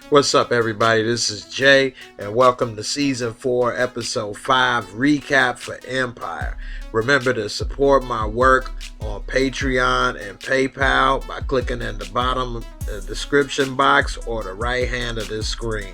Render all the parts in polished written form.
What's up, everybody? This is Jay, and welcome to Season 4, Episode 5 Recap for Empire. Remember to support my work on Patreon and PayPal by clicking in the bottom of the description box or the right hand of this screen.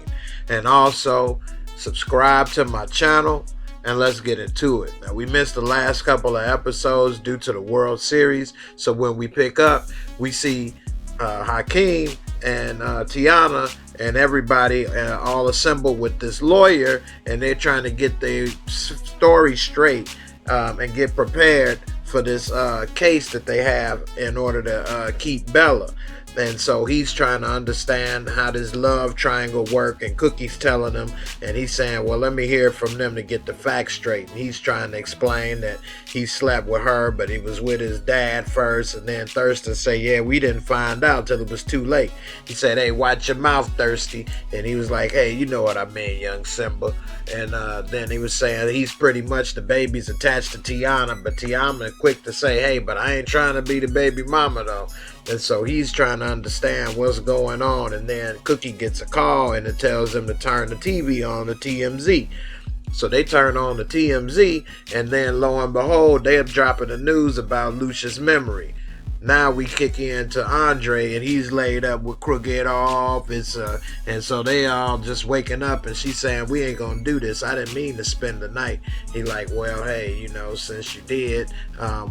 And also, subscribe to my channel, and let's get into it. Now, we missed the last couple of episodes due to the World Series, so when we pick up, we see Hakeem and Tiana and everybody all assembled with this lawyer, and they're trying to get their story straight and get prepared for this case that they have in order to keep Bella. And so he's trying to understand how this love triangle work, and Cookie's telling him, and he's saying, well, let me hear from them to get the facts straight. And he's trying to explain that he slept with her, but he was with his dad first. And then Thurston say, yeah, we didn't find out till it was too late. He said, hey, watch your mouth, Thirsty. And he was like, hey, you know what I mean, young Simba. And then he was saying he's pretty much the baby's attached to Tiana, but Tiana quick to say, hey, but I ain't trying to be the baby mama though. And so he's trying to understand what's going on. And then Cookie gets a call, and it tells him to turn the TV on to TMZ. So they turn on the TMZ, and then lo and behold, they're dropping the news about Lucius' memory. Now we kick into Andre, and he's laid up with crooked off. And so they all just waking up, and she's saying, we ain't gonna do this. I didn't mean to spend the night. He like, well, hey, you know, since you did,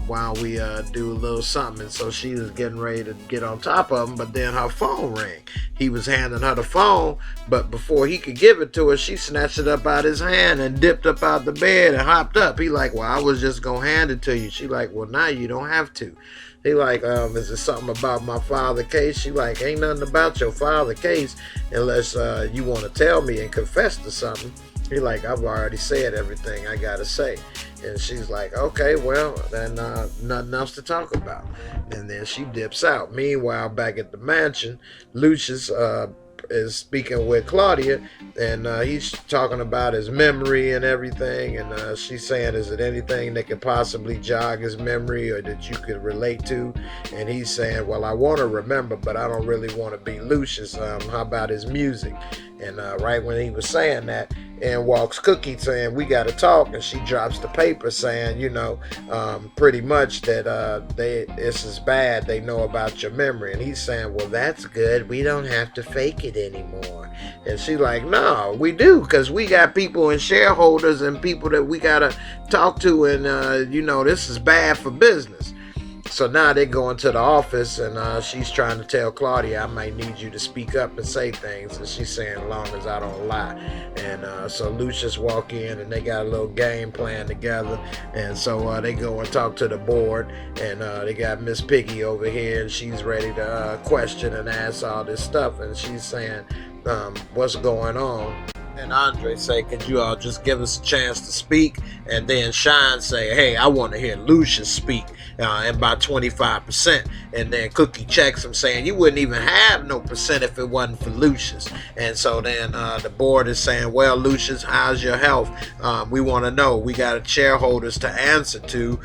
why don't we do a little something? And so she was getting ready to get on top of him, but then her phone rang. He was handing her the phone, but before he could give it to her, she snatched it up out his hand and dipped up out the bed and hopped up. He like, well, I was just gonna hand it to you. She like, well, now you don't have to. He like, is it something about my father case? She like, ain't nothing about your father case unless you want to tell me and confess to something. He like, I've already said everything I gotta say. And she's like, okay, well, then nothing else to talk about. And then she dips out. Meanwhile, back at the mansion, Lucius is speaking with Claudia, and he's talking about his memory and everything, and she's saying, is it anything that could possibly jog his memory or that you could relate to? And he's saying, well, I want to remember, but I don't really want to be Lucius. How about his music? And right when he was saying that, in walks Cookie saying, we got to talk. And she drops the paper saying, you know, pretty much that this is bad. They know about your memory. And he's saying, well, that's good. We don't have to fake it anymore. And she like, no, we do, because we got people and shareholders and people that we got to talk to. And, you know, this is bad for business. So now they go into the office, and she's trying to tell Claudia, I might need you to speak up and say things. And she's saying, as long as I don't lie. And so Lucius walk in, and they got a little game plan together. And so they go and talk to the board, and they got Miss Piggy over here, and she's ready to question and ask all this stuff. And she's saying, what's going on? And Andre say, could you all just give us a chance to speak? And then Shyne say, hey, I want to hear Lucius speak, and by 25%. And then Cookie checks him saying, you wouldn't even have no percent if it wasn't for Lucius. And so then the board is saying, well, Lucius, how's your health? We want to know. We got shareholders to answer to.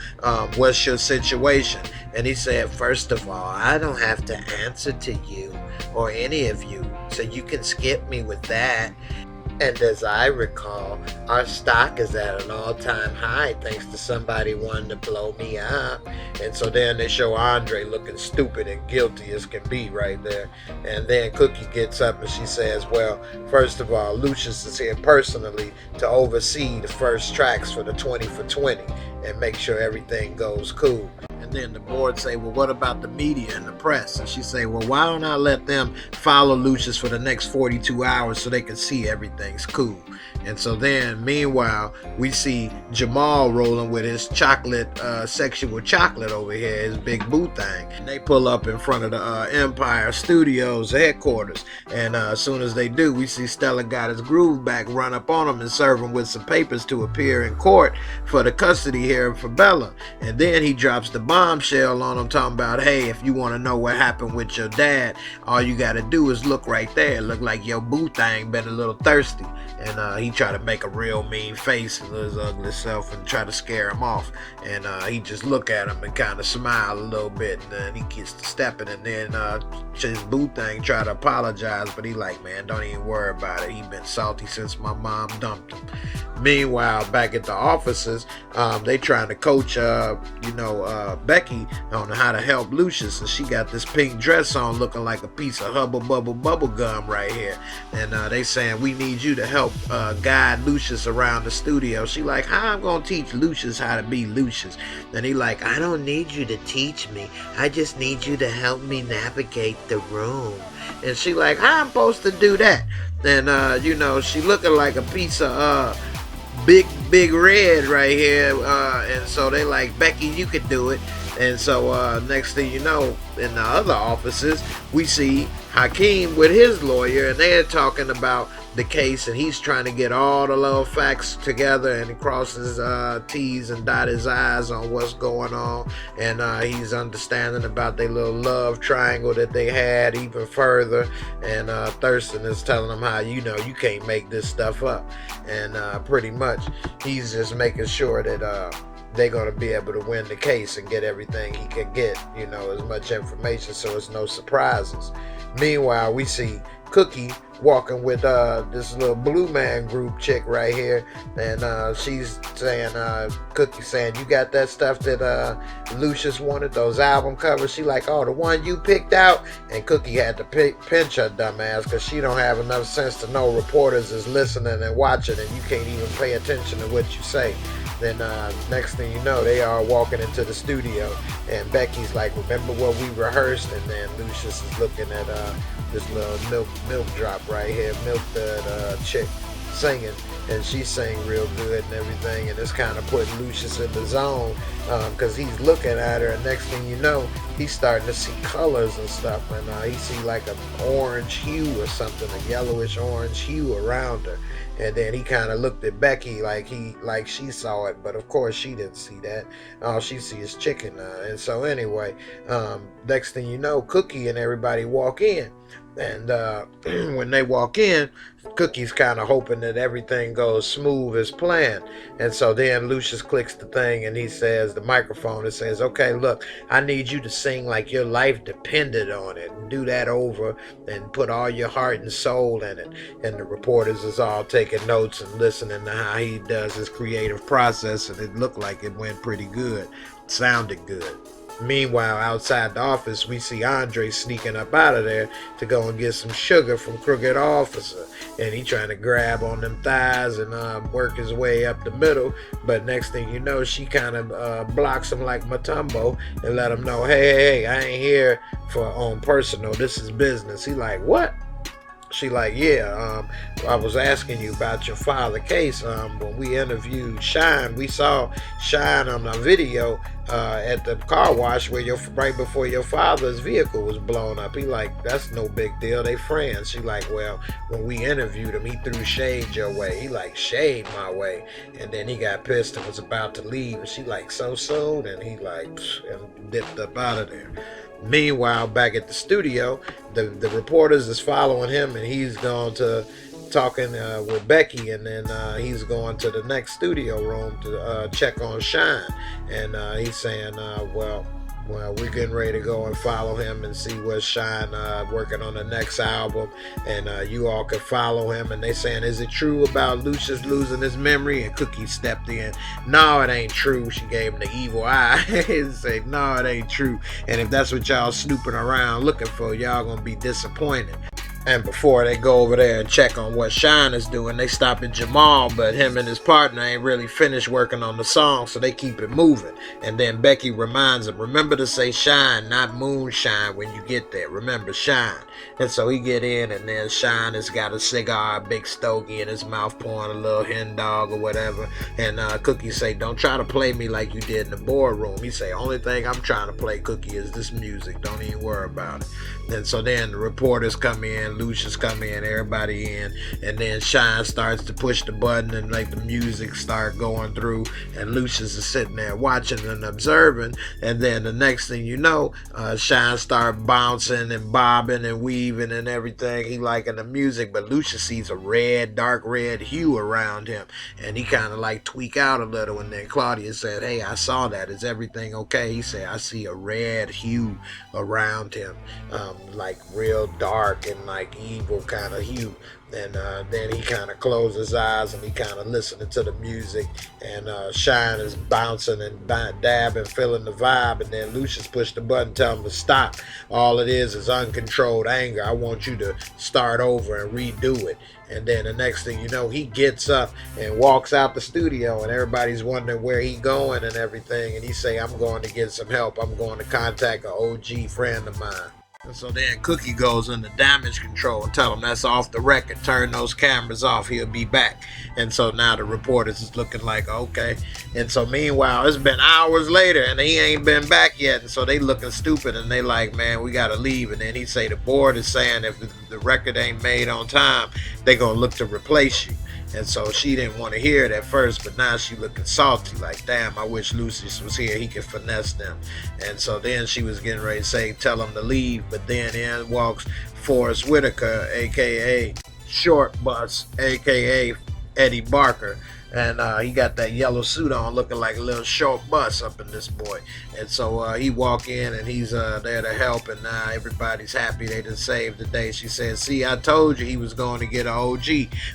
What's your situation? And he said, first of all, I don't have to answer to you or any of you, so you can skip me with that. And as I recall, our stock is at an all-time high thanks to somebody wanting to blow me up. And so then they show Andre looking stupid and guilty as can be right there. And then Cookie gets up and she says, well, first of all, Lucius is here personally to oversee the first tracks for the 20 for 20 and make sure everything goes cool. And then the board say, well, what about the media and the press? And she say, well, why don't I let them follow Lucius for the next 42 hours so they can see everything's cool? And so then, meanwhile, we see Jamal rolling with his chocolate, sexual chocolate over here, his big boo thing. And they pull up in front of the Empire Studios headquarters. And as soon as they do, we see Stella got his groove back, run up on him and serve him with some papers to appear in court for the custody hearing for Bella. And then he drops the bomb bombshell on him, talking about, hey, if you want to know what happened with your dad, all you got to do is look right there. It look like your boo thing been a little thirsty. And he tried to make a real mean face of his ugly self and try to scare him off. And he just look at him and kind of smile a little bit. And then he gets to stepping. And then his boo thing try to apologize. But he like, man, don't even worry about it. He been salty since my mom dumped him. Meanwhile, back at the offices, they trying to coach, Becky on how to help Lucius. And she got this pink dress on looking like a piece of Hubble Bubble gum right here. And they saying, we need you to help guide Lucius around the studio. She like, how I'm going to teach Lucius how to be Lucius? And he like, I don't need you to teach me. I just need you to help me navigate the room. And she like, how I'm supposed to do that? And, she looking like a piece of big red right here. And so they like, Becky, you could do it. And so next thing you know, in the other offices, we see Hakeem with his lawyer, and they're talking about the case, and he's trying to get all the little facts together and cross his T's and dot his I's on what's going on. And he's understanding about their little love triangle that they had even further. And Thurston is telling them how, you can't make this stuff up. And pretty much he's just making sure that they're going to be able to win the case and get everything he can get, as much information so it's no surprises. Meanwhile, we see Cookie walking with this little Blue Man Group chick right here, and she's saying, Cookie saying, you got that stuff that Lucius wanted, those album covers? She like, oh, the one you picked out? And Cookie had to pinch her dumb ass because she don't have enough sense to know reporters is listening and watching, and you can't even pay attention to what you say. Then next thing you know, they are walking into the studio, and Becky's like, remember what we rehearsed? And then Lucius is looking at this little milk drop right here, milk the chick singing, and she's singing real good and everything, and it's kind of putting Lucius in the zone because he's looking at her, and next thing you know, he's starting to see colors and stuff, and he see like an orange hue or something, a yellowish orange hue around her. And then he kind of looked at Becky like she saw it, but of course she didn't see that. All she see is chicken. And so anyway, next thing you know, Cookie and everybody walk in. And when they walk in, Cookie's kind of hoping that everything goes smooth as planned. And so then Lucius clicks the thing, and he says, the microphone, it says, okay, look, I need you to sing like your life depended on it. And do that over and put all your heart and soul in it. And the reporters is all taking notes and listening to how he does his creative process. And it looked like it went pretty good. It sounded good. Meanwhile, outside the office, we see Andre sneaking up out of there to go and get some sugar from Crooked Officer. And he trying to grab on them thighs and work his way up the middle. But next thing you know, she kind of blocks him like Matumbo and let him know, hey, I ain't here for on personal. This is business. He like, what? She like, yeah, I was asking you about your father case. When we interviewed Shyne, we saw Shyne on a video at the car wash where right before your father's vehicle was blown up. He like, that's no big deal. They friends. She like, well, when we interviewed him, he threw shade your way. He like, shade my way. And then he got pissed and was about to leave. And she like, so soon? And he like, and dipped up out of there. Meanwhile, back at the studio, the reporters is following him, and he's going to talking with Becky, and then he's going to the next studio room to check on Shyne, and he's saying, well, we're getting ready to go and follow him and see what's Shyne working on the next album, and you all can follow him. And they saying, is it true about Lucius losing his memory? And Cookie stepped in. No, it ain't true. She gave him the evil eye and said, no, it ain't true. And if that's what y'all snooping around looking for, y'all gonna be disappointed. And before they go over there and check on what Shyne is doing, they stop at Jamal, but him and his partner ain't really finished working on the song, so they keep it moving. And then Becky reminds him, remember to say shine, not moonshine when you get there. Remember, shine. And so he get in, and then Shyne has got a cigar, a big stogie in his mouth, pouring a little hen dog or whatever. And Cookie say, don't try to play me like you did in the boardroom. He say, only thing I'm trying to play, Cookie, is this music. Don't even worry about it. And so then the reporters come in then Lucius come in, everybody in, and then Shyne starts to push the button and like the music start going through, and Lucius is sitting there watching and observing, and then the next thing you know, Shyne start bouncing and bobbing and weaving and everything. He liking the music, but Lucius sees a red, dark red hue around him, and he kind of like tweak out a little, and then Claudia said, "Hey, I saw that. Is everything okay?" He said, "I see a red hue around him, like real dark and like evil kind of hue." And then he kind of closed his eyes and he kind of listening to the music, and Shyne is bouncing and dabbing, feeling the vibe, and then Lucius pushed the button, tell him to stop. All it is uncontrolled anger. I want you to start over and redo it. And then the next thing you know, he gets up and walks out the studio, and everybody's wondering where he going and everything. And he say, "I'm going to get some help. I'm going to contact an OG friend of mine." And so then Cookie goes into damage control and tell him that's off the record. Turn those cameras off. He'll be back. And so now the reporters is looking like, okay. And so meanwhile, it's been hours later and he ain't been back yet. And so they looking stupid and they like, man, we got to leave. And then he say the board is saying if the record ain't made on time, they going to look to replace you. And so she didn't want to hear it at first, but now she looking salty, like, damn, I wish Lucius was here. He could finesse them. And so then she was getting ready to say, tell him to leave. But then in walks Forrest Whitaker, a.k.a. Short Bus, a.k.a. Eddie Barker. And he got that yellow suit on looking like a little short bus up in this boy. And so he walk in and he's there to help, and now everybody's happy they done saved the day. She said, "See, I told you he was going to get an OG.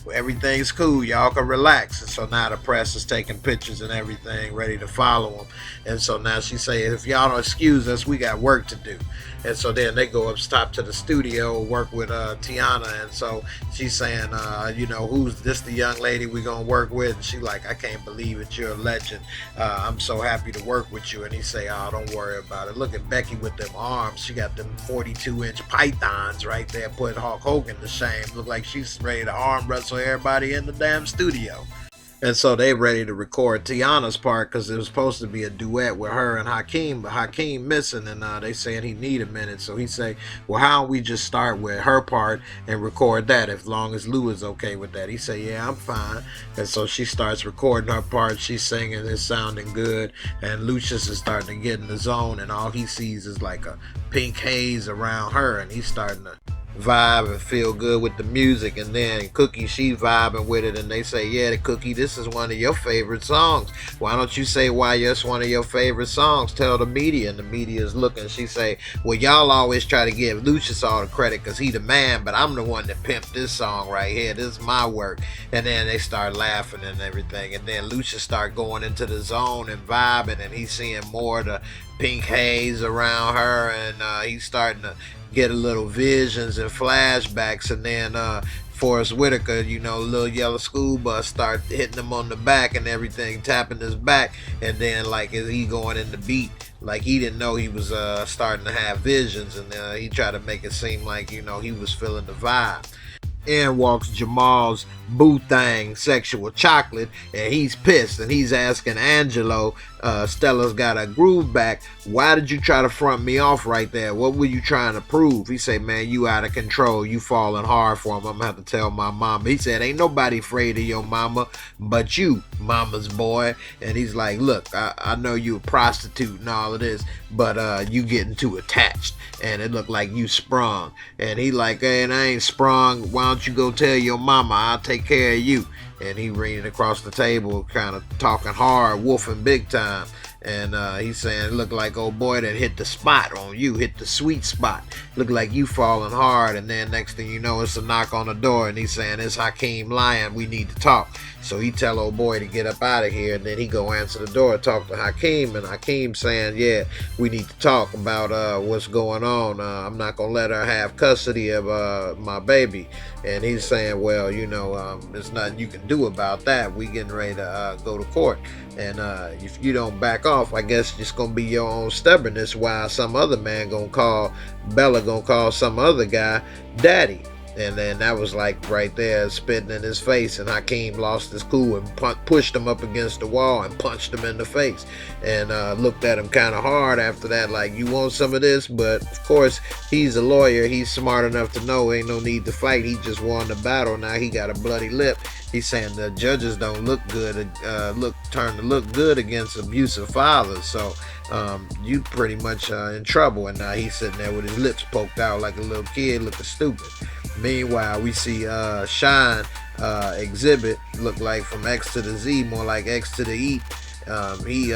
Well, everything's cool. Y'all can relax." And so now the press is taking pictures and everything, ready to follow him. And so now she say, "If y'all don't excuse us, we got work to do." And so then they go up top to the studio, work with Tiana. And so she's saying, who's this the young lady we gonna work with? And she like, "I can't believe it, you're a legend. I'm so happy to work with you." And he say, "Oh, don't worry about it. Look at Becky with them arms. She got them 42-inch pythons right there, putting Hulk Hogan to shame. Look like she's ready to arm wrestle everybody in the damn studio." And so they ready to record Tiana's part because it was supposed to be a duet with her and Hakeem, but Hakeem missing, and they saying he need a minute. So he say, "Well, how don't we just start with her part and record that as long as Lou is okay with that?" He say, "Yeah, I'm fine." And so she starts recording her part. She's singing, it's sounding good, and Lucius is starting to get in the zone, and all he sees is like a pink haze around her, and he's starting to vibe and feel good with the music. And then Cookie, she vibing with it, and they say, "Yeah, the Cookie, this is one of your favorite songs. Why don't you say why it's one of your favorite songs? Tell the media." And the media is looking. She say, "Well, y'all always try to give Lucius all the credit because he the man, but I'm the one that pimped this song right here. This is my work." And then they start laughing and everything, and then Lucius start going into the zone and vibing, and he's seeing more of the pink haze around her, and he's starting to get a little visions and flashbacks. And then Forrest Whitaker, little yellow school bus, start hitting him on the back and everything, tapping his back. And then like is he going in the beat, like he didn't know he was starting to have visions, and he tried to make it seem like he was feeling the vibe. In walks Jamal's boo thing, Sexual Chocolate, and he's pissed, and he's asking Angelo, Stella's got a groove back, "Why did you try to front me off right there? What were you trying to prove?" He say, "Man, you out of control. You falling hard for him. I'm gonna have to tell my mama." He said, "Ain't nobody afraid of your mama but you, mama's boy." And he's like, "Look, I know you a prostitute and all of this, but you getting too attached, and it looked like you sprung." And he like, "Hey, and I ain't sprung. Why don't you go tell your mama? I'll take care of you." And he leaning across the table, kind of talking hard, wolfing big time. And he's saying, "It look like old boy that hit the spot on you, hit the sweet spot. Look like you falling hard." And then next thing you know, it's a knock on the door, and he's saying, "It's Hakeem lying. We need to talk." So he tell old boy to get up out of here, and then he go answer the door, talk to Hakeem, and Hakeem saying, "Yeah, we need to talk about what's going on. I'm not gonna let her have custody of my baby." And he's saying, "Well, there's nothing you can do about that. We getting ready to go to court, and if you don't back off, I guess it's gonna be your own stubbornness. While some other man gonna call Bella, gonna call some other guy daddy." And then that was like right there spitting in his face, and Hakeem lost his cool and pushed him up against the wall and punched him in the face, and looked at him kind of hard after that, like, you want some of this? But of course, he's a lawyer. He's smart enough to know ain't no need to fight. He just won the battle. Now he got a bloody lip. He's saying the judges don't look good, turn to look good against abusive fathers. So you pretty much in trouble. And now he's sitting there with his lips poked out like a little kid, looking stupid. Meanwhile, we see Shyne exhibit, look like from X to the Z, more like X to the E. He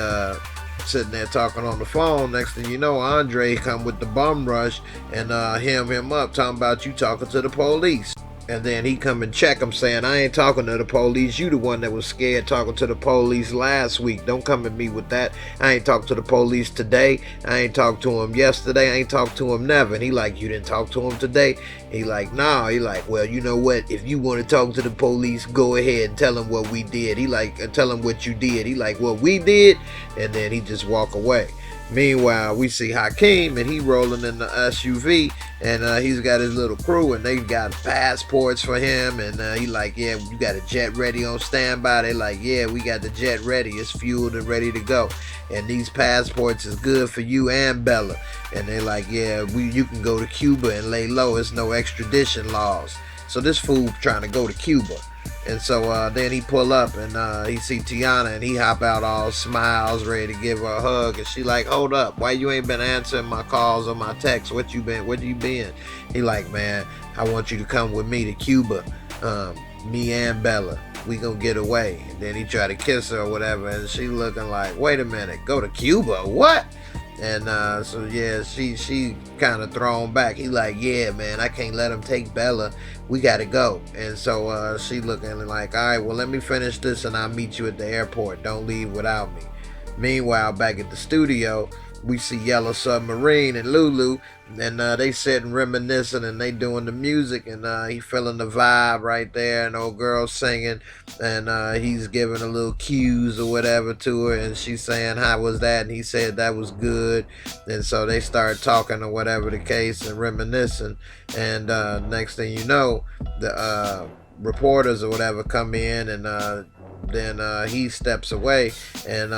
sitting there talking on the phone. Next thing you know, Andre come with the bum rush and hem him up, talking about you talking to the police. And then he come and check him, saying, I ain't talking to the police. You the one that was scared talking to the police last week. Don't come at me with that. I ain't talked to the police today. I ain't talked to him yesterday. I ain't talked to him never. And he like, you didn't talk to him today? He like, nah. He like, well, you know what? If you want to talk to the police, go ahead and tell them what we did. He like, tell them what you did. He like, what we did? And then he just walk away. Meanwhile, we see Hakeem, and he rolling in the SUV, and he's got his little crew, and they got passports for him, and he like, yeah, you got a jet ready on standby? They like, yeah, we got the jet ready. It's fueled and ready to go, and these passports is good for you and Bella. And they like, yeah, you can go to Cuba and lay low. It's no extradition laws. So this fool trying to go to Cuba. And so then he pull up, and he see Tiana, and he hop out all smiles, ready to give her a hug. And she like, hold up, why you ain't been answering my calls or my texts? Where you been? He like, man, I want you to come with me to Cuba, me and Bella. We gonna get away. And then he try to kiss her or whatever, and she looking like, wait a minute, go to Cuba? What? And so yeah, she kind of thrown back. He like, yeah, man, I can't let him take Bella. We gotta go. And so she looking like, all right, well, let me finish this and I'll meet you at the airport. Don't leave without me. Meanwhile, back at the studio, we see Yellow Submarine and Lulu, and they sitting reminiscing, and they doing the music, and he feeling the vibe right there, and old girl singing, and he's giving a little cues or whatever to her, and she's saying, how was that? And he said that was good. And so they start talking or whatever the case and reminiscing, and next thing you know, the reporters or whatever come in, and then he steps away, and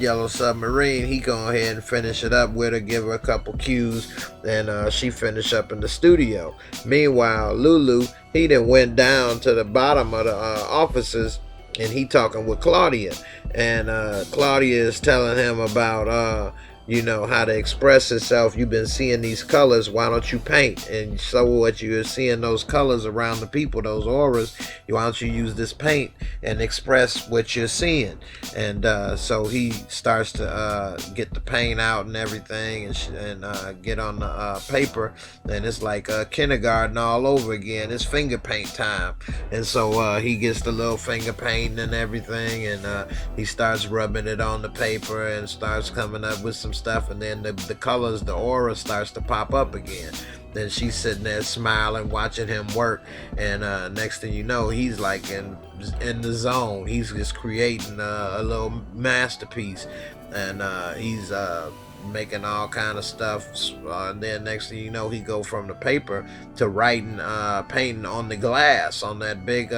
Yellow Submarine, he go ahead and finish it up with her, give her a couple cues, and she finish up in the studio. Meanwhile, Lulu, he then went down to the bottom of the offices, and he talking with Claudia, and Claudia is telling him about how to express itself. You've been seeing these colors, why don't you paint? And so what you're seeing those colors around the people, those auras, why don't you use this paint and express what you're seeing? And so he starts to get the paint out and everything, and get on the paper, and it's like kindergarten all over again. It's finger paint time. And so he gets the little finger paint and everything, and he starts rubbing it on the paper and starts coming up with some stuff, and then the colors, the aura starts to pop up again. Then she's sitting there smiling, watching him work, and next thing you know, he's like in the zone. He's just creating a little masterpiece, and he's making all kind of stuff. And then next thing you know, he go from the paper to writing, painting on the glass, on that big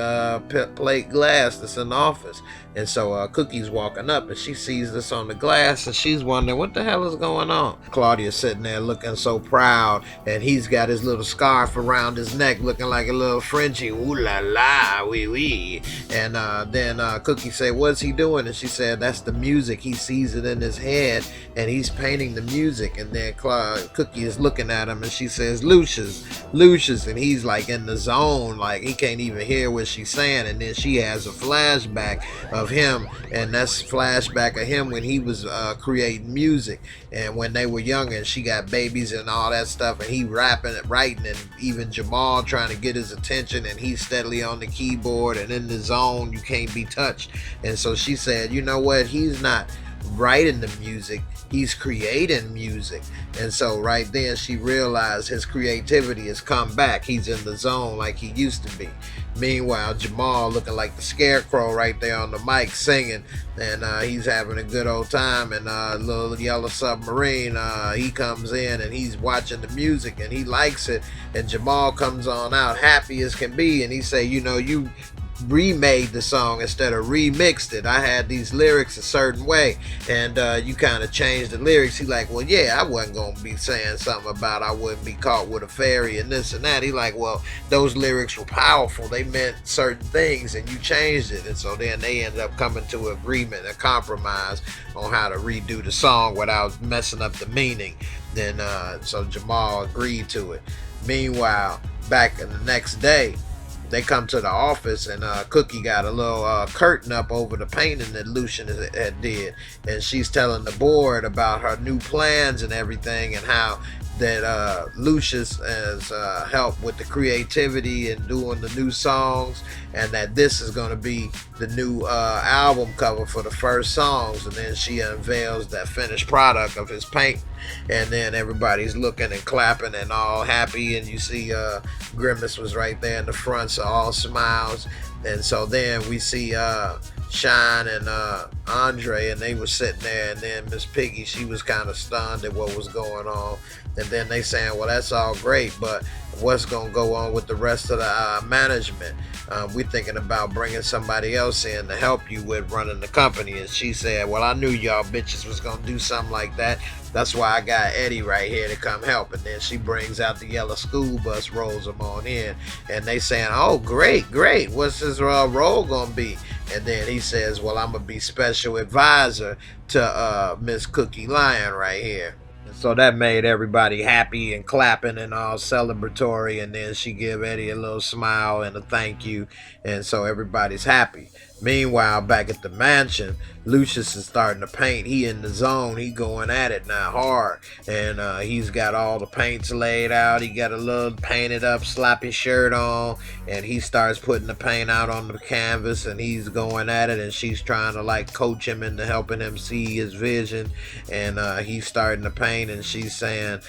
plate glass that's in the office. And so Cookie's walking up, and she sees this on the glass, and she's wondering what the hell is going on. Claudia's sitting there looking so proud, and he's got his little scarf around his neck looking like a little Frenchie. Ooh la la, wee wee. And then Cookie said, what's he doing? And she said, that's the music. He sees it in his head, and he's painting the music. And then Cookie is looking at him, and she says, Lucius, and he's like in the zone, like he can't even hear what she's saying. And then she has a flashback of him, and that's flashback of him when he was creating music, and when they were younger, and she got babies and all that stuff, and he rapping and writing, and even Jamal trying to get his attention, and he's steadily on the keyboard and in the zone. You can't be touched. And so she said, you know what, he's not writing the music, he's creating music. And so right then she realized his creativity has come back. He's in the zone like he used to be. Meanwhile, Jamal looking like the scarecrow right there on the mic singing, and he's having a good old time. And little yellow submarine, he comes in and he's watching the music and he likes it. And Jamal comes on out happy as can be, and he say, you know, you remade the song instead of remixed it. I had these lyrics a certain way, and you kind of changed the lyrics. He like, well, yeah, I wasn't gonna be saying something about I wouldn't be caught with a fairy and this and that. He like, well, those lyrics were powerful. They meant certain things, and you changed it. And so then they ended up coming to an agreement, a compromise on how to redo the song without messing up the meaning. Then so Jamal agreed to it. Meanwhile, back in the next day, they come to the office, and Cookie got a little curtain up over the painting that Lucius had did, and she's telling the board about her new plans and everything, and how that Lucius has helped with the creativity and doing the new songs, and that this is going to be the new album cover for the first songs. And then she unveils that finished product of his paint, and then everybody's looking and clapping and all happy, and you see Grimace was right there in the front, so all smiles. And so then we see Shyne and Andre, and they were sitting there, and then Miss Piggy, she was kind of stunned at what was going on. And then they saying, well, that's all great, but what's going to go on with the rest of the management? We're thinking about bringing somebody else in to help you with running the company. And she said, well, I knew y'all bitches was going to do something like that. That's why I got Eddie right here to come help. And then she brings out the yellow school bus, rolls them on in. And they saying, oh, great. What's his role going to be? And then he says, well, I'm going to be special advisor to Miss Cookie Lion right here. So that made everybody happy and clapping and all celebratory. And then she give Eddie a little smile and a thank you. And so everybody's happy. Meanwhile, back at the mansion, Lucius is starting to paint. He in the zone. He going at it now hard. And he's got all the paints laid out. He got a little painted up sloppy shirt on. And he starts putting the paint out on the canvas. And he's going at it. And she's trying to like coach him into helping him see his vision. And he's starting to paint. And she's saying,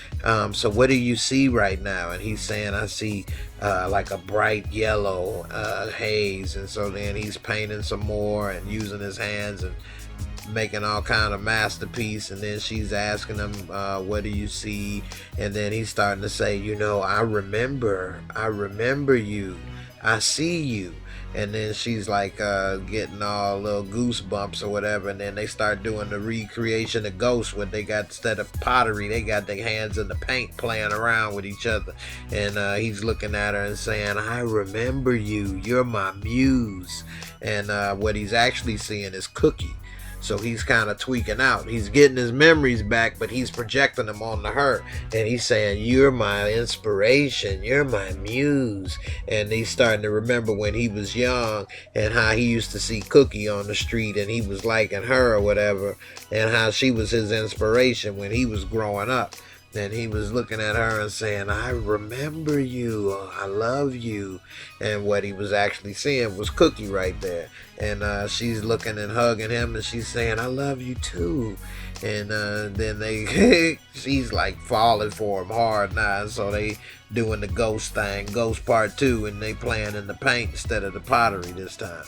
so what do you see right now? And he's saying, I see like a bright yellow haze. And so then he's painting some more and using his hands and making all kind of masterpiece. And then she's asking him, what do you see? And then he's starting to say, you know, I remember you, I see you. And then she's like getting all little goosebumps or whatever. And then they start doing the recreation of ghosts, where they got, instead of pottery, they got their hands in the paint playing around with each other. And he's looking at her and saying, I remember you, you're my muse. And what he's actually seeing is Cookie. So he's kind of tweaking out. He's getting his memories back, but he's projecting them onto her. And he's saying, you're my inspiration. You're my muse. And he's starting to remember when he was young and how he used to see Cookie on the street and he was liking her or whatever. And how she was his inspiration when he was growing up. And he was looking at her and saying, I remember you, I love you. And what he was actually seeing was Cookie right there. And she's looking and hugging him, and she's saying, I love you too. And then she's like falling for him hard now. So they doing the ghost thing, Ghost Part 2, and they playing in the paint instead of the pottery this time.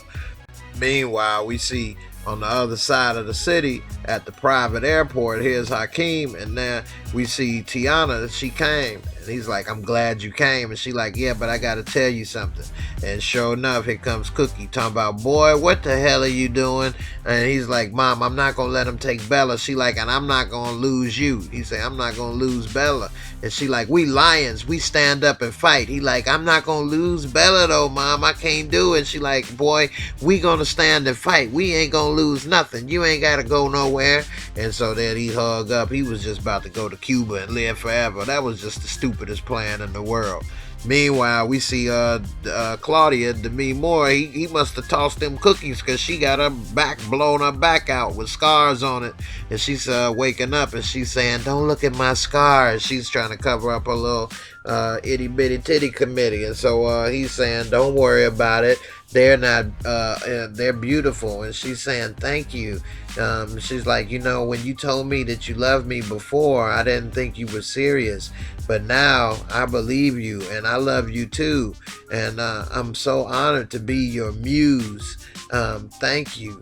Meanwhile, we see on the other side of the city at the private airport, here's Hakeem, and now we see Tiana. She came, and he's like, I'm glad you came. And she like, yeah, but I gotta tell you something. And sure enough, here comes Cookie talking about, boy, what the hell are you doing? And he's like, Mom, I'm not gonna let him take Bella. She like, and I'm not gonna lose you. He say, I'm not gonna lose Bella. And she like, we lions, we stand up and fight. He like, I'm not gonna lose Bella though, Mom, I can't do it. She like, boy, we gonna stand and fight. We ain't gonna lose nothing. You ain't gotta go nowhere. And so then he hung up. He was just about to go to Cuba and live forever. That was just the stupidest plan in the world. Meanwhile, we see Claudia, Demi Moore. He must have tossed them cookies, because she got her back blown, her back out with scars on it. And she's waking up and she's saying, don't look at my scars. She's trying to cover up her little itty bitty titty committee. And so he's saying, don't worry about it. They're not, they're beautiful. And she's saying, thank you. She's like, you know, when you told me that you loved me before, I didn't think you were serious. But now I believe you and I love you too. And I'm so honored to be your muse. Thank you.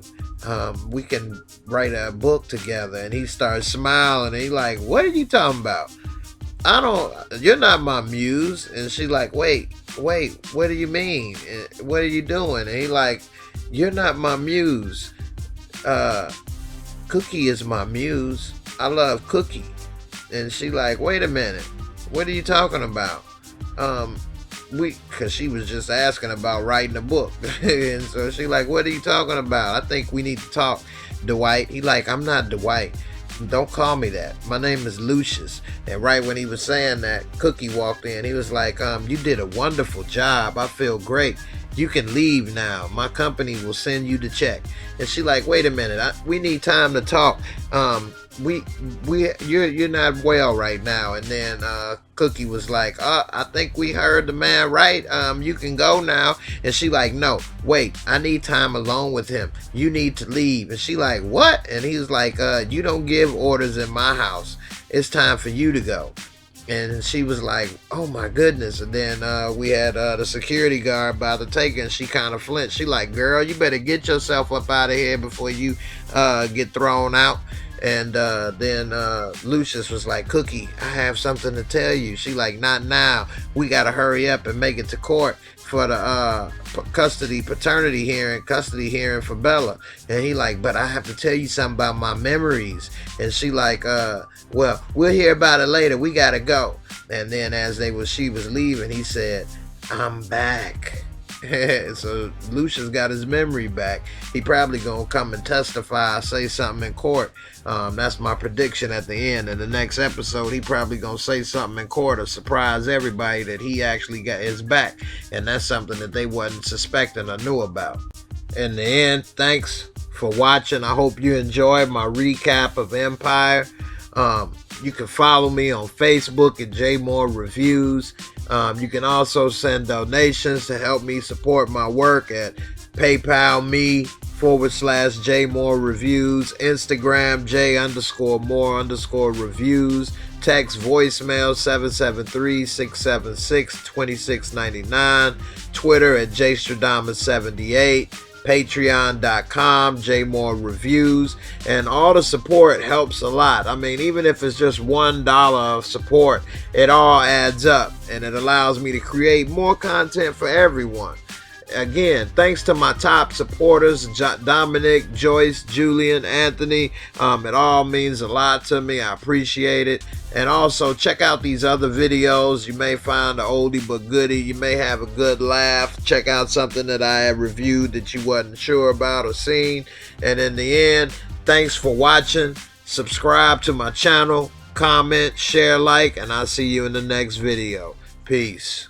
We can write a book together. And he starts smiling. And he's like, what are you talking about? You're not my muse. And she's like, wait, what do you mean? What are you doing? And he like, you're not my muse. Cookie is my muse. I love Cookie. And she like, wait a minute, what are you talking about? Cause she was just asking about writing a book. And so she like, what are you talking about? I think we need to talk, Dwight. He like, I'm not Dwight. Don't call me that. My name is Lucius. And right when he was saying that, Cookie walked in. He was like, you did a wonderful job. I feel great. You can leave now. My company will send you the check. And she like, wait a minute. We need time to talk. You're not well right now. And then Cookie was like, I think we heard the man right. You can go now. And she like, no, wait, I need time alone with him. You need to leave. And she like, what? And he was like, you don't give orders in my house. It's time for you to go. And she was like, oh my goodness. And then we had the security guard about to take her, and she kind of flinched. She like, girl, you better get yourself up out of here before you get thrown out. And then Lucius was like, Cookie, I have something to tell you. She like, not now. We got to hurry up and make it to court for the custody hearing for Bella. And he like, but I have to tell you something about my memories. And she like, well, we'll hear about it later. We got to go. And then as she was leaving, he said, I'm back. So Lucius got his memory back. He probably gonna come and testify, say something in court. That's my prediction at the end. In the next episode, he probably gonna say something in court or surprise everybody that he actually got his back. And that's something that they wasn't suspecting or knew about. In the end, thanks for watching. I hope you enjoyed my recap of Empire. You can follow me on Facebook at Jaymoorereviews. You can also send donations to help me support my work at PayPal me/Jaymoorereviews, Instagram J_more_reviews, text voicemail 773-676-2699, Twitter at JStradamus78. Patreon.com, Jaymoorereviews, and all the support helps a lot. I mean, even if it's just $1 of support, it all adds up, and it allows me to create more content for everyone. Again, thanks to my top supporters, Dominic, Joyce, Julian, Anthony. It all means a lot to me. I appreciate it. And also check out these other videos. You may find an oldie but goodie. You may have a good laugh. Check out something that I have reviewed that you wasn't sure about or seen. And in the end, thanks for watching. Subscribe to my channel, comment, share, like, and I'll see you in the next video. Peace.